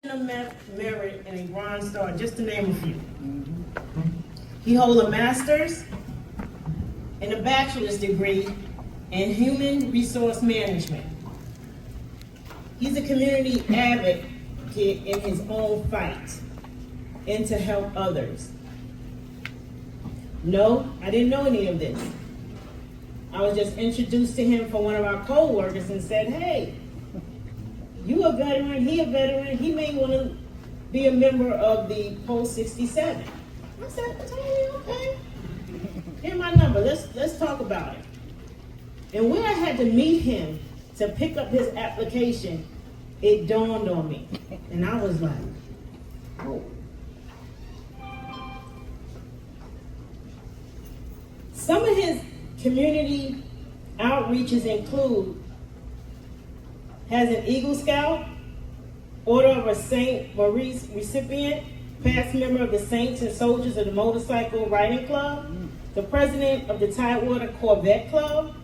Merit and a Bronze Star, just to name a few. He holds a master's and a bachelor's degree in human resource management. He's a community advocate in his own fight and to help others. No, I didn't know any of this. I was just introduced to him from one of our co-workers and said, hey, you a veteran, he a veteran, he may want to be a member of the Post 67. I said, Tony, okay. Here's my number, let's talk about it. And when I had to meet him to pick up his application, it dawned on me. And I was like, oh. Some of his community outreaches include has an Eagle Scout, Order of a St. Maurice recipient, past member of the Saints and Soldiers of the Motorcycle Riding Club, the president of the Tidewater Corvette Club,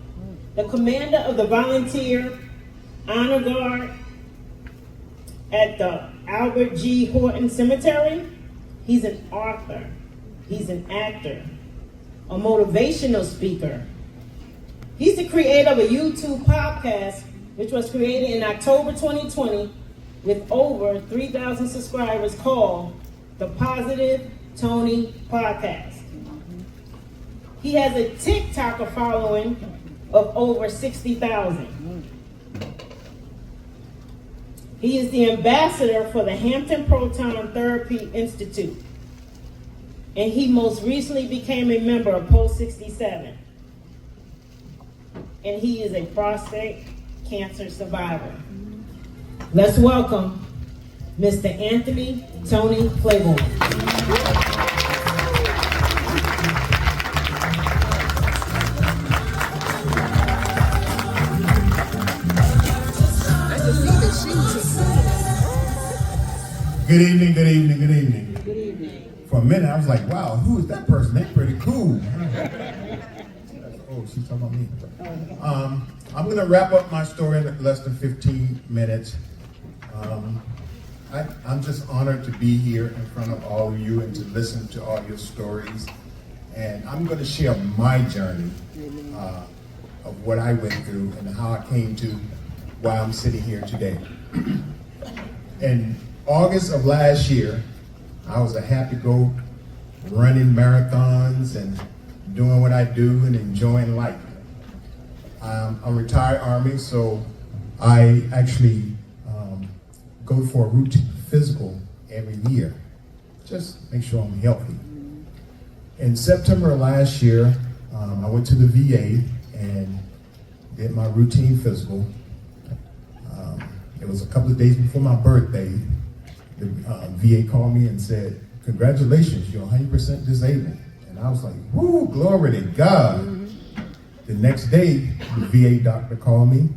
the commander of the Volunteer Honor Guard at the Albert G. Horton Cemetery. He's an author, he's an actor, a motivational speaker. He's the creator of a YouTube podcast which was created in October 2020 with over 3,000 subscribers called the Positive Tony Podcast. He has a TikToker following of over 60,000. He is the ambassador for the Hampton Proton Therapy Institute. And he most recently became a member of Post 67. And he is a prostate cancer survivor. Let's welcome Mr. Anthony Tony Claiborne. Good evening, good evening, good evening. Good evening. For a minute, I was like, wow, who is that person? They're pretty cool. Oh, she's talking about me. I'm going to wrap up my story in less than 15 minutes. I'm just honored to be here in front of all of you and to listen to all your stories. And I'm going to share my journey of what I went through and how I came to why I'm sitting here today. In August of last year, I was a happy-go running marathons and doing what I do and enjoying life. I'm a retired Army, so I actually go for a routine physical every year. Just make sure I'm healthy. In September of last year, I went to the VA and did my routine physical. It was a couple of days before my birthday. The VA called me and said, congratulations, you're 100% disabled. And I was like, whoo, glory to God. The next day, the VA doctor called me.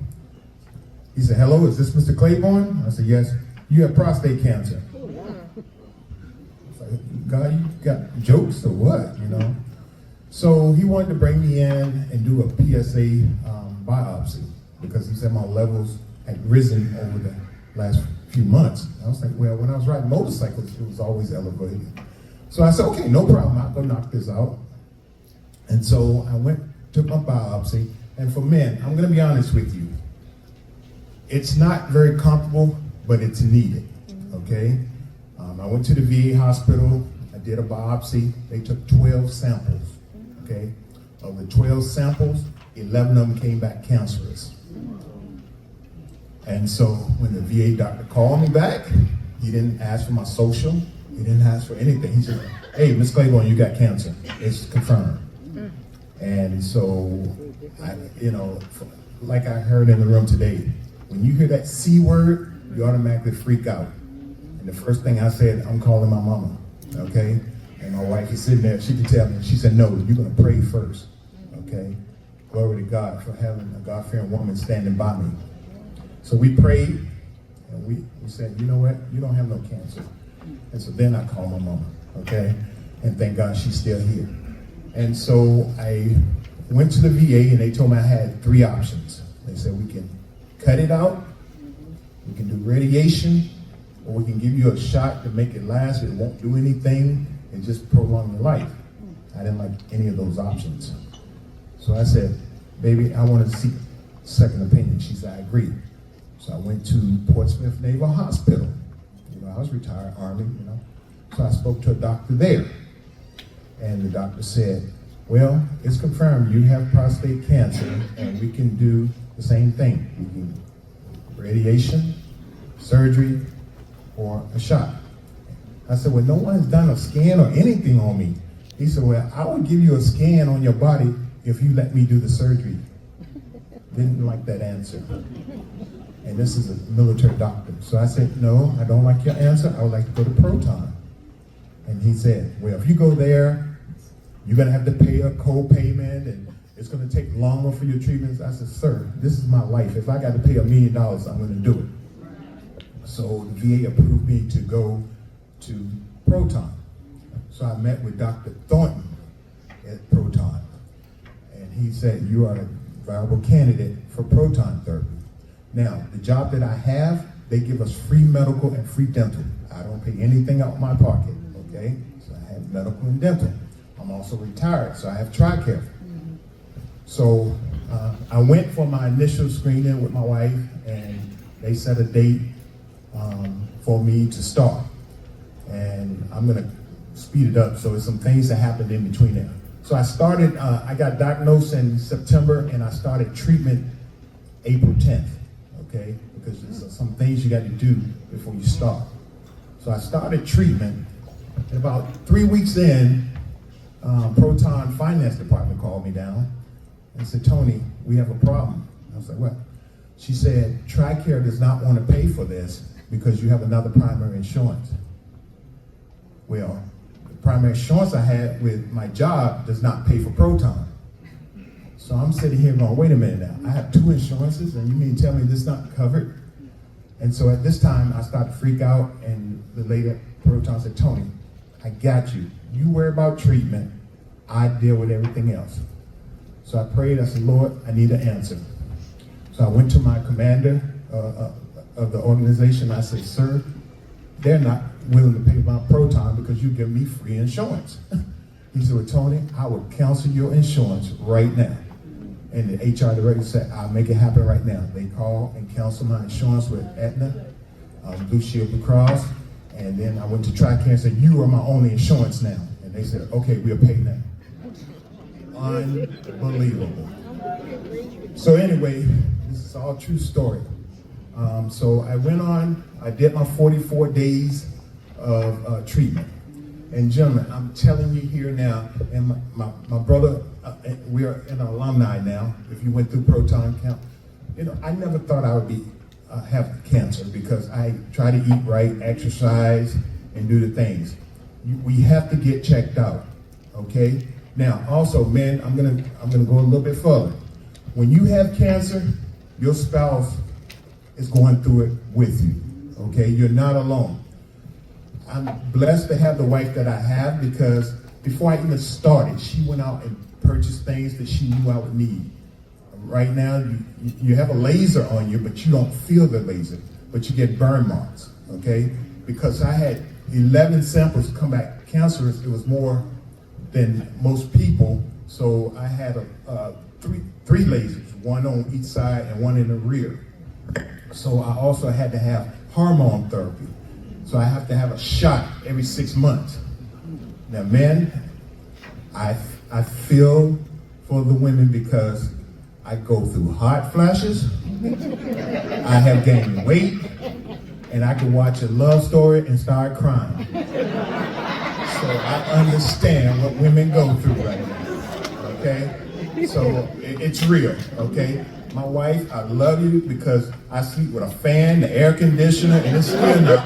He said, hello, is this Mr. Claiborne? I said, yes. You have prostate cancer. I was like, God, you got jokes or what, you know? So he wanted to bring me in and do a PSA biopsy because he said my levels had risen over the last few months. I was like, well, when I was riding motorcycles, it was always elevated. So I said, okay, no problem, I'll go knock this out. And so I took my biopsy, and for men, I'm gonna be honest with you, it's not very comfortable, but it's needed, okay? I went to the VA hospital, I did a biopsy, they took 12 samples, okay? Of the 12 samples, 11 of them came back cancerous. And so when the VA doctor called me back, he didn't ask for my social, he didn't ask for anything. He said, hey, Ms. Claiborne, you got cancer, it's confirmed. And so, like I heard in the room today, when you hear that C word, you automatically freak out. And the first thing I said, I'm calling my mama, okay? And my wife is sitting there, she can tell me, she said, no, you're gonna pray first, okay? Glory to God for having a God-fearing woman standing by me. So we prayed, and we said, you know what, you don't have no cancer. And so then I called my mama, okay? And thank God she's still here. And so I went to the VA and they told me I had 3 options. They said we can cut it out, we can do radiation, or we can give you a shot to make it last. It won't do anything and just prolong your life. I didn't like any of those options. So I said, baby, I want to seek second opinion. She said, I agree. So I went to Portsmouth Naval Hospital. I was retired Army, So I spoke to a doctor there. And the doctor said, well, it's confirmed you have prostate cancer, and we can do the same thing. We can radiation, surgery, or a shot. I said, well, no one's done a scan or anything on me. He said, well, I will give you a scan on your body if you let me do the surgery. Didn't like that answer. And this is a military doctor. So I said, no, I don't like your answer. I would like to go to Proton. And he said, well, if you go there, you're going to have to pay a co-payment, and it's going to take longer for your treatments. I said, sir, this is my life. If I got to pay $1 million, I'm going to do it. So the VA approved me to go to Proton. So I met with Dr. Thornton at Proton. And he said, you are a viable candidate for proton therapy. Now, the job that I have, they give us free medical and free dental. I don't pay anything out of my pocket, okay? So I have medical and dental. I'm also retired, so I have TRICARE. So I went for my initial screening with my wife, and they set a date for me to start. And I'm gonna speed it up, so there's some things that happened in between there. So I started, I got diagnosed in September, and I started treatment April 10th. Okay, because there's some things you got to do before you start. So I started treatment, and about 3 weeks in, Proton Finance Department called me down and said, Tony, we have a problem. I was like, what? She said, TRICARE does not want to pay for this because you have another primary insurance. Well, the primary insurance I had with my job does not pay for Proton. So I'm sitting here going, wait a minute now. I have 2 insurances, and you mean tell me this is not covered? And so at this time, I started to freak out, and the lady at Proton said, Tony, I got you. You worry about treatment. I deal with everything else. So I prayed. I said, Lord, I need an answer. So I went to my commander of the organization. I said, sir, they're not willing to pay my Proton because you give me free insurance. He said, well, Tony, I will cancel your insurance right now. And the HR director said, I'll make it happen right now. They called and canceled my insurance with Aetna, Blue Shield Blue Cross, and then I went to TRICARE and said, you are my only insurance now. And they said, okay, we'll pay now. Unbelievable. So anyway, this is all true story. So I went on, I did my 44 days of treatment. And gentlemen, I'm telling you here now, and my brother, we are an alumni now. If you went through Proton Camp, I never thought I would have cancer because I try to eat right, exercise, and do the things. We have to get checked out, okay? Now, also, men, I'm gonna go a little bit further. When you have cancer, your spouse is going through it with you, okay? You're not alone. I'm blessed to have the wife that I have because before I even started, she went out and purchased things that she knew I would need. Right now, you have a laser on you, but you don't feel the laser, but you get burn marks, okay? Because I had 11 samples come back cancerous. It was more than most people, so I had three lasers, one on each side and one in the rear. So I also had to have hormone therapy. So I have to have a shot every 6 months. Now, men, I feel for the women because I go through hot flashes, I have gained weight, and I can watch a love story and start crying. So I understand what women go through right now, okay? So it's real, okay? My wife, I love you because I sleep with a fan, the air conditioner, and it's still not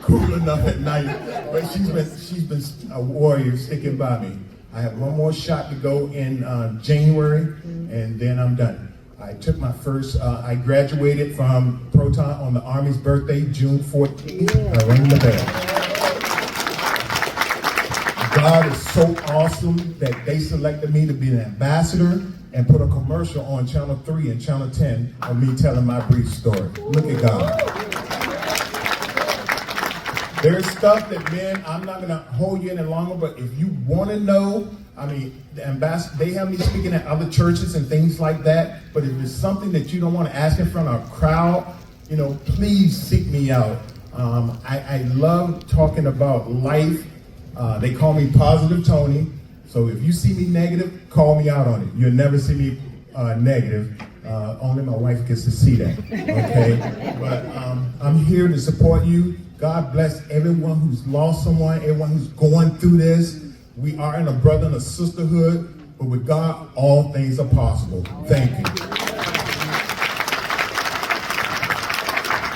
cool enough at night, but she's been a warrior sticking by me. I have one more shot to go in January, and then I'm done. I took my first, I graduated from Proton on the Army's birthday, June 14th. I rang the bell. God is so awesome that they selected me to be an ambassador and put a commercial on Channel 3 and Channel 10 of me telling my brief story. Look at God. There's stuff that, man, I'm not going to hold you any longer, but if you want to know, I mean, the ambassador, they have me speaking at other churches and things like that, but if it's something that you don't want to ask in front of a crowd, you know, please seek me out. I love talking about life. They call me Positive Tony. So if you see me negative, call me out on it. You'll never see me negative. Only my wife gets to see that. Okay? But I'm here to support you. God bless everyone who's lost someone, everyone who's going through this. We are in a brother and a sisterhood, but with God, all things are possible. Thank you.